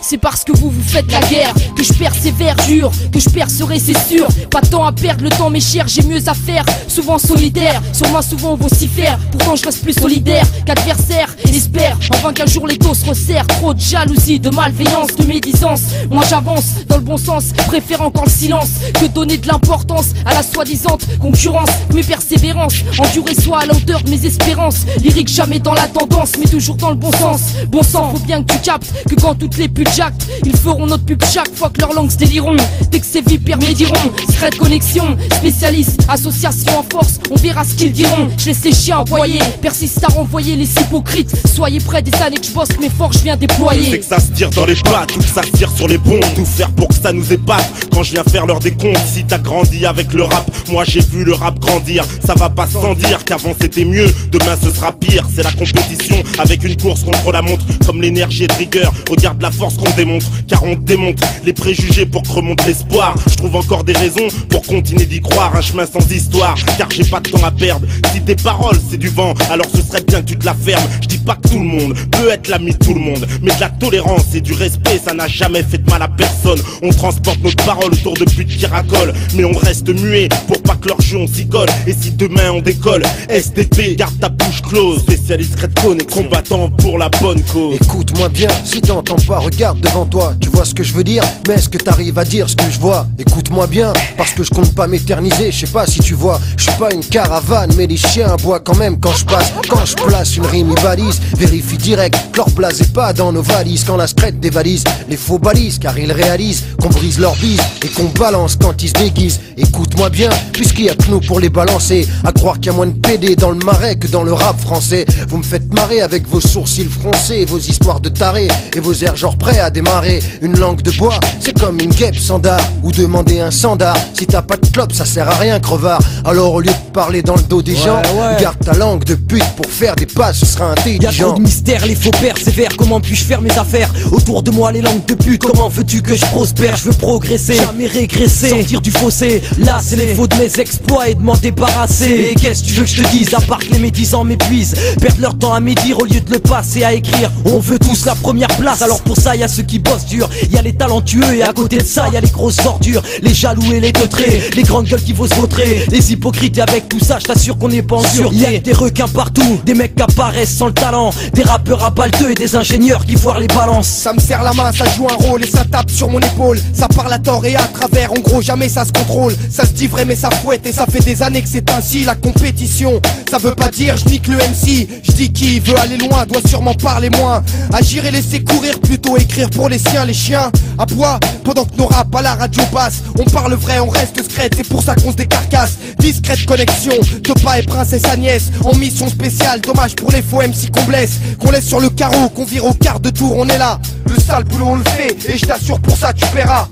c'est parce que vous faites la guerre que je persévère, jure que je percerai, c'est sûr. Pas de temps à perdre, le temps m'est cher, j'ai mieux à faire. Souvent solitaire, sur moi souvent on vocifère. Pourtant je reste plus solidaire qu'adversaire. Et espère enfin qu'un jour les dos se resserrent. Trop de jalousie, de malveillance, de médisance. Moi j'avance dans le bon sens, préfère encore le silence que donner de l'importance à la soi-disante concurrence. Mes persévérances, endurer soit à la hauteur de mes espérances. Lyrique jamais dans la tendance, mais toujours dans le bon sens. Bon sang, faut bien que tu captes que quand toutes les putes jactent, ils feront notre pub chaque fois que leurs langues se déliront. Dès que ces vipères médiront, secret de connexion, spécialiste, association en force, on verra ce qu'ils diront. Je laisse les chiens envoyer, persiste à renvoyer les hypocrites. Soyez prêts, des années que je bosse, mes forces je viens déployer. C'est que ça se tire dans les pattes, ou que ça se tire sur les ponts. Tout faire pour que ça nous épate, quand je viens faire l'heure des comptes. Si t'as grandi avec le rap, moi j'ai vu le rap grandir. Ça va pas sans dire qu'avant c'était mieux, demain ce sera pire. C'est la compétition avec une course contre la montre, comme l'énergie et de rigueur. Regarde la force qu'on démontre, car on démonte les préjugés pour que remonte l'espoir. Je trouve encore des raisons pour continuer d'y croire. Un chemin sans histoire, car j'ai pas de temps à perdre. Si tes paroles c'est du vent, alors ce serait bien que tu te la fermes. Je dis pas que tout le monde peut être l'ami de tout le monde, mais de la tolérance et du respect, ça n'a jamais fait de mal à personne. On transporte notre parole autour de putes qui racolent, mais on reste muet pour pas que leur jeu on s'y colle. Et si demain on décolle, STP, garde ta bouche close. Spécialiste secret de connexion, combattant pour la bonne cause. Écoute-moi bien, si t'entends pas, regarde devant toi. Tu vois ce que je veux dire, mais est-ce que t'arrives à dire ce que je vois? Écoute-moi bien, parce que je compte pas m'éterniser. Je sais pas si tu vois, je suis pas une caravane, mais les chiens aboient quand même quand je passe. Quand je place une rime, ils balisent, vérifie direct, leur place est pas dans nos valises. Quand la secrète dévalise, les faux balisent, car ils réalisent qu'on brise leur bise et qu'on balance quand ils se déguisent. Écoute-moi bien, puisqu'il y a que nous pour les balancer. À croire qu'il y a moins de PD dans le marais que dans le rap français. Vous me faites marrer avec vos sourcils froncés, vos histoires de tarés et vos airs genre prêts à démarrer. Une langue de bois, c'est comme une guêpe sans dard, ou demander un sandar. Si t'as pas de clope, ça sert à rien, crevard. Alors au lieu de parler dans le dos des gens, garde ta langue de pute pour faire des pas, ce sera intelligent. Y'a trop de mystère, les faux persévèrent. Comment puis-je faire mes affaires? Autour de moi les langues de pute. Comment veux-tu que je prospère? Je veux progresser, jamais régresser, sortir du fossé. Là c'est les faux de mes exploits et de m'en débarrasser. Et qu'est-ce que tu veux que je te dise, à part que les médisants m'épuisent, perdent leur temps à médire au lieu de le passer à écrire. On veut tous la première place, alors pour ça y'a ceux qui bossent dur. Y'a les talentueux et à côté de ça y'a les grosses ordures, les jaloux et les teutrés, les grandes gueules qui vont se vautrer, les hypocrites. Et avec tout ça je t'assure qu'on n'est pas en sûreté. Y'a des requins partout, des mecs qui apparaissent sans le talent, des rappeurs à balteux et des ingénieurs qui foirent les balances. Ça me serre la main, ça joue un rôle et ça tape sur mon épaule. Ça parle à tort et à travers, en gros jamais ça se contrôle. Ça se dit vrai mais ça fouette et ça fait des années que c'est ainsi. La compétition, ça veut pas dire je nique le MC. Je dis qui veut aller loin doit sûrement parler moins. Agir et laisser courir, plutôt écrire pour les siens. Les chiens aboient pendant que nos raps à la radio passent. On parle vrai, on reste secrète, c'est pour ça qu'on se décarcasse. Discrète connexion, Topa et Princesse Agnès en mission spéciale. Dommage pour les faux MC qu'on blesse, qu'on laisse sur le carreau, qu'on vire au quart de tour. On est là, le sale boulot on le fait et je t'assure pour ça tu paieras.